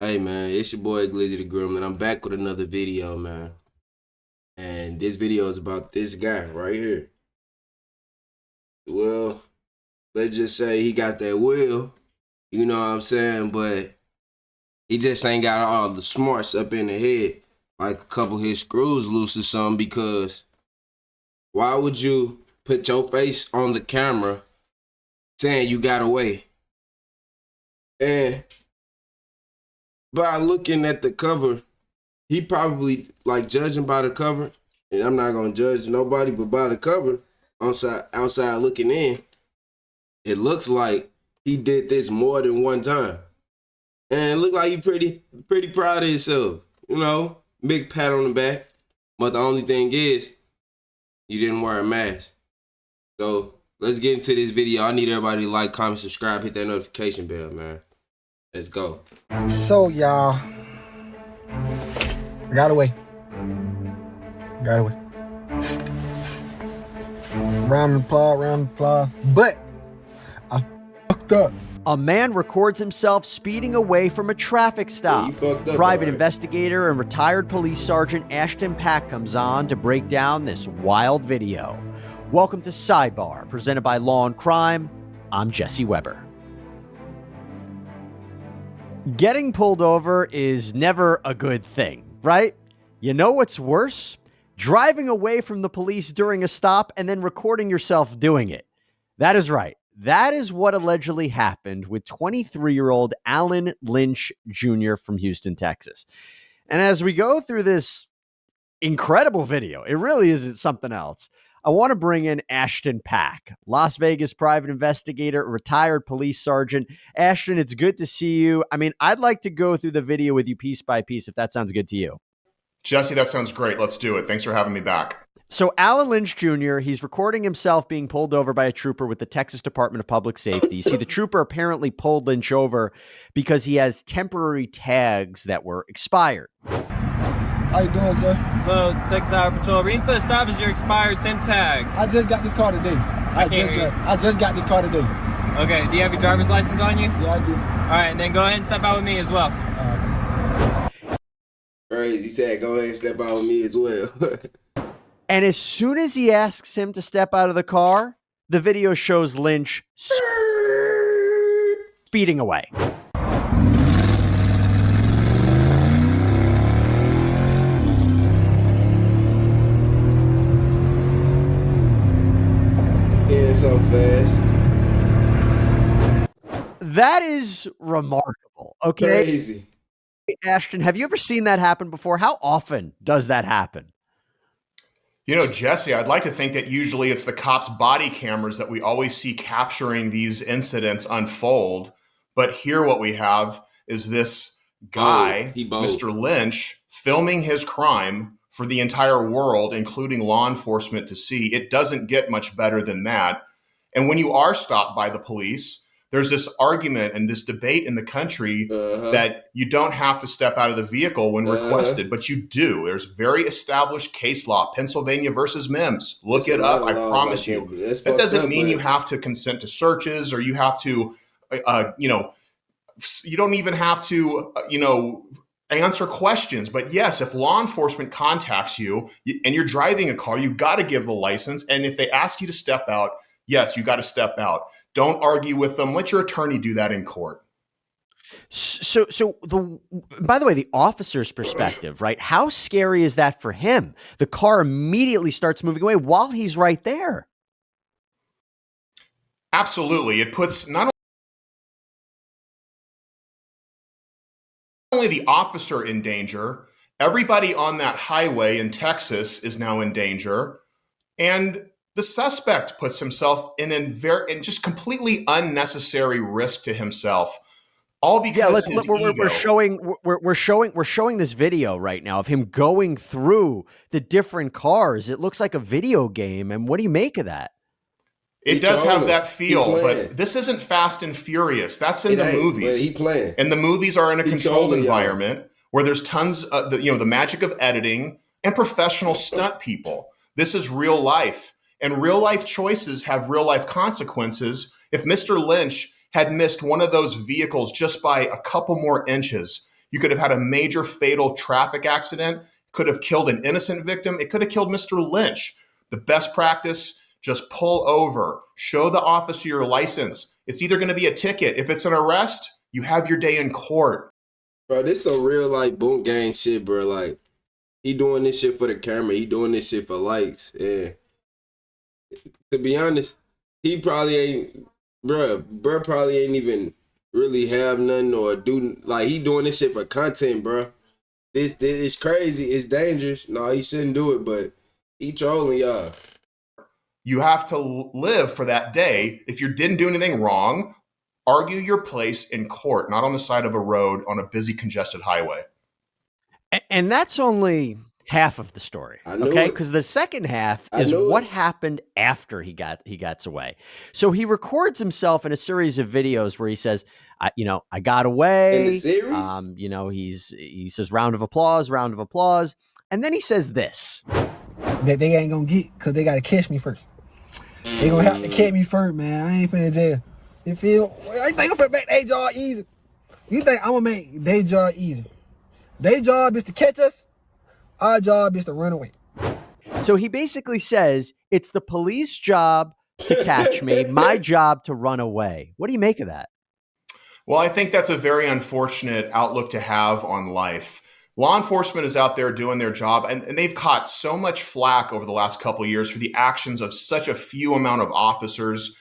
Hey man, it's your boy Glizzy the Groom, and I'm back with another video, man. And this video is about this guy right here. Well, let's just say he got that will, you know what I'm saying, but he just ain't got all the smarts up in the head, like a couple of his screws loose or something, because why would you put your face on the camera saying you got away? And by looking at the cover, he probably, like, judging by the cover, and I'm not gonna judge nobody, but by the cover, outside looking in, it looks like he did this more than one time, and it looked like he pretty proud of himself. You know, big pat on the back. But the only thing is, you didn't wear a mask. So let's get into this video. I need everybody to like, comment, subscribe, hit that notification bell, man. Let's go. So y'all, I got away. Round of applause, but I fucked up. A man records himself speeding away from a traffic stop. Private investigator and retired police sergeant Ashton Pack comes on to break down this wild video. Welcome to Sidebar, presented by Law and Crime. I'm Jesse Weber. Getting pulled over is never a good thing, right? You know what's worse? Driving away from the police during a stop and then recording yourself doing it. That is right. That is what allegedly happened with 23-year-old Alan Lynch Jr. from Houston, Texas. And as we go through this incredible video, it really is something else. I want to bring in Ashton Pack, Las Vegas private investigator, retired police sergeant. Ashton, it's good to see you. I mean, I'd like to go through the video with you piece by piece, if that sounds good to you. Jesse, that sounds great. Let's do it. Thanks for having me back. So Alan Lynch Jr., he's recording himself being pulled over by a trooper with the Texas Department of Public Safety. You see, the trooper apparently pulled Lynch over because he has temporary tags that were expired. How you doing, sir? Hello, Texas Highway Patrol. Reading for the stop is your expired temp tag. I just got this car today. I just got this car today. Okay, do you have your driver's license on you? Yeah, I do. All right, and then go ahead and step out with me as well. Right, he said, go ahead and step out with me as well. And as soon as he asks him to step out of the car, the video shows Lynch speeding away. Yeah, so fast. That is remarkable. Okay. Crazy. Ashton, have you ever seen that happen before? How often does that happen? You know, Jesse, I'd like to think that usually it's the cops' body cameras that we always see capturing these incidents unfold. But here what we have is this guy, Mr. Lynch, filming his crime for the entire world, including law enforcement to see. It doesn't get much better than that. And when you are stopped by the police, there's this argument and this debate in the country that you don't have to step out of the vehicle when requested, but you do. There's very established case law, Pennsylvania versus Mims. Look it up. I promise you. That doesn't mean you have to consent to searches or you have to, you don't even have to, answer questions. But yes, if law enforcement contacts you and you're driving a car, you got to give the license. And if they ask you to step out, yes, you got to step out. Don't argue with them. Let your attorney do that in court. By the way, the officer's perspective, right? How scary is that for him? The car immediately starts moving away while he's right there. Absolutely. It puts not only the officer in danger, everybody on that highway in Texas is now in danger. And the suspect puts himself in just completely unnecessary risk to himself, all because we're showing this video right now of him going through the different cars. It looks like a video game. And what do you make of that? It does have that feel, but this isn't Fast and Furious. That's in the movies, and the movies are in a controlled environment where there's tons of the magic of editing and professional stunt people. This is real life. And real life choices have real life consequences. If Mr. Lynch had missed one of those vehicles just by a couple more inches, You could have had a major fatal traffic accident, could have killed an innocent victim. It could have killed Mr. Lynch. The best practice, just pull over, show the officer your license. It's either going to be a ticket. If it's an arrest, you have your day in court. Bro, this some real like boot gang shit, bro. Like, he doing this shit for the camera. He doing this shit for likes. And to be honest, he probably ain't, bro probably ain't even really have nothing or do, like, he doing this shit for content, bro. This is crazy. It's dangerous. No, he shouldn't do it, but he trolling y'all. You have to live for that day. If you didn't do anything wrong, argue your place in court, not on the side of a road on a busy, congested highway. And that's only half of the story, okay? Because the second half is what happened after he gets away. So he records himself in a series of videos where he says, I got away. In the series? He says, round of applause. And then he says this. That they ain't gonna get, because they gotta catch me first. They gonna have to catch me first, man. I ain't finna jail. You feel? I think I'm finna make their job easy. You think I'm gonna make their job easy? Their job is to catch us. Our job is to run away. So he basically says, it's the police job to catch me, my job to run away. What do you make of that? Well, I think that's a very unfortunate outlook to have on life. Law enforcement is out there doing their job, and they've caught so much flack over the last couple of years for the actions of such a few amount of officers.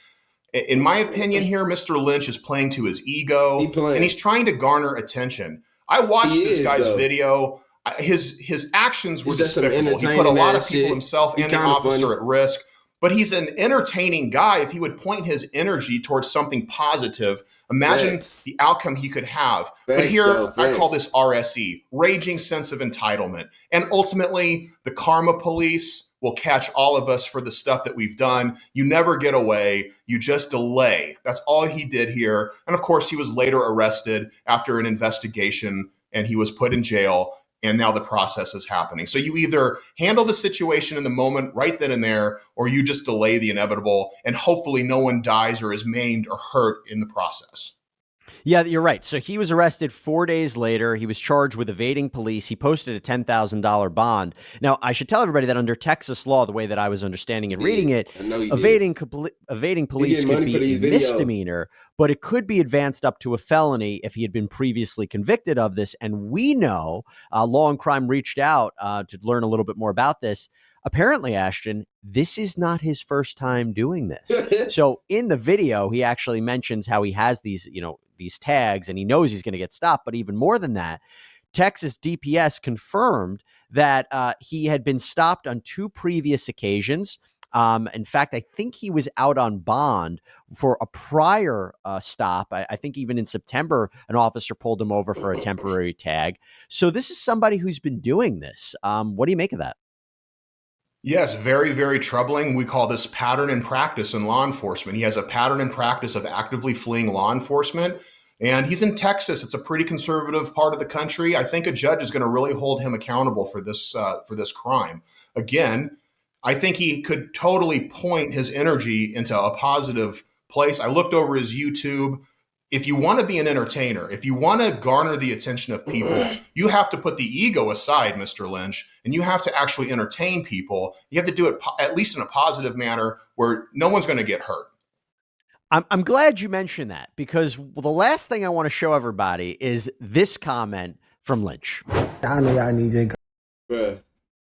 In my opinion here, Mr. Lynch is playing to his ego, and he's trying to garner attention. I watched this guy's video. His actions were despicable. He put a lot of people, himself and the officer, at risk. But he's an entertaining guy. If he would point his energy towards something positive, imagine the outcome he could have. But here, I call this RSE, raging sense of entitlement. And ultimately, the karma police will catch all of us for the stuff that we've done. You never get away. You just delay. That's all he did here. And of course, he was later arrested after an investigation, and he was put in jail. And now the process is happening. So you either handle the situation in the moment right then and there, or you just delay the inevitable, and hopefully no one dies or is maimed or hurt in the process. Yeah, you're right. So he was arrested 4 days later. He was charged with evading police. He posted a $10,000 bond. Now, I should tell everybody that under Texas law, the way that I was understanding and reading it, evading police could be a misdemeanor, but it could be advanced up to a felony if he had been previously convicted of this. And we know Law and Crime reached out to learn a little bit more about this. Apparently, Ashton, this is not his first time doing this. So in the video, he actually mentions how he has these tags and he knows he's going to get stopped. But even more than that, Texas DPS confirmed that he had been stopped on 2 previous occasions. In fact, I think he was out on bond for a prior stop. I think even in September, an officer pulled him over for a temporary tag. So this is somebody who's been doing this. What do you make of that? Yes, very, very troubling. We call this pattern and practice in law enforcement. He has a pattern and practice of actively fleeing law enforcement, and he's in Texas. It's a pretty conservative part of the country. I think a judge is going to really hold him accountable for this crime. Again, I think he could totally point his energy into a positive place. I looked over his YouTube. If you want to be an entertainer, if you want to garner the attention of people, you have to put the ego aside, Mr. Lynch, and you have to actually entertain people. You have to do it at least in a positive manner where no one's going to get hurt. I'm glad you mentioned that, because the last thing I want to show everybody is this comment from Lynch. I know y'all need your... Bro,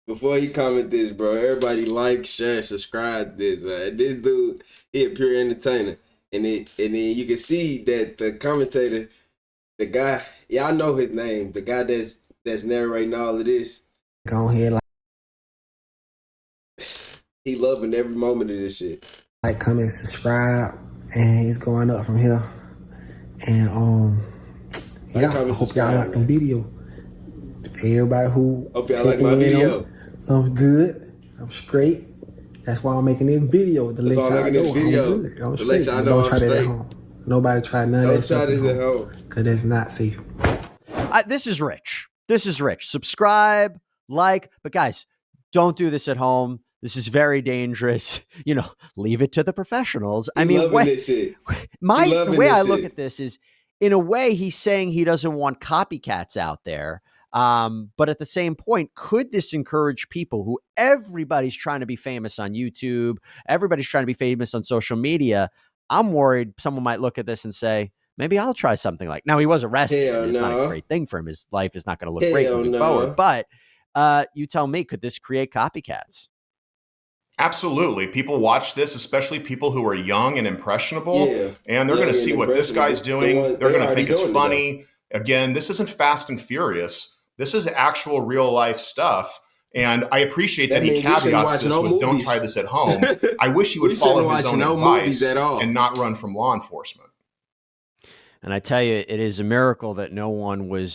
before he comment this, bro, everybody like, share, subscribe to this, man. This dude, he a pure entertainer. And then you can see that the commentator, the guy, y'all know his name, the guy that's narrating all of this. Go ahead, he loving every moment of this shit. like, comment, subscribe, and he's going up from here. And yeah, I hope y'all like the video. Everybody who hope y'all like my video. I'm good. I'm straight. That's why I'm making this video to let y'all know I'm good. I'm straight. Don't try that at home. Nobody try none of that stuff at home, because that's not safe. This is Rich. This is Rich. Subscribe, like, but guys, don't do this at home. This is very dangerous. You know, leave it to the professionals. I mean, the way I look at this is, in a way, he's saying he doesn't want copycats out there. But at the same point, could this encourage people who everybody's trying to be famous on YouTube, everybody's trying to be famous on social media? I'm worried someone might look at this and say, maybe I'll try something like. Now, he was arrested. Hell And it's not a no. great thing for him. His life is not going to look great Hell moving no. forward. But you tell me, could this create copycats? Absolutely. People watch this, especially people who are young and impressionable, Yeah. and they're going to see what this guy's doing. They're going to think it's doing it, funny. Again, this isn't Fast and Furious. This is actual real life stuff. And I appreciate that he means we shouldn't caveats watch this no with don't movies. try this at home. I wish he would We follow shouldn't his watch own no advice movies at all. and not run from law enforcement. And I tell you, it is a miracle that no one was,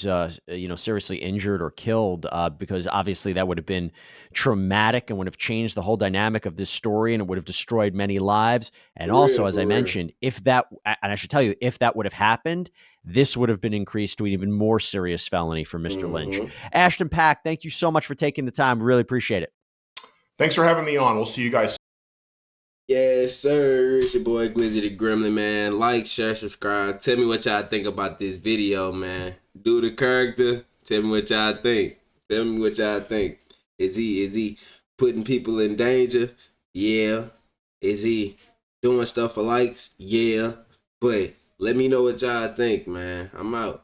seriously injured or killed, because obviously that would have been traumatic and would have changed the whole dynamic of this story, and it would have destroyed many lives. And also, as I mentioned, if that, and I should tell you, if that would have happened, this would have been increased to an even more serious felony for Mr. Lynch. Ashton Pack, thank you so much for taking the time. Really appreciate it. Thanks for having me on. We'll see you guys. Yes, sir. It's your boy Glizzy the Gremlin, man. Like, share, subscribe. Tell me what y'all think about this video, man. Do the character. Tell me what y'all think. Tell me what y'all think. Is he putting people in danger? Yeah. Is he doing stuff for likes? Yeah. But let me know what y'all think, man. I'm out.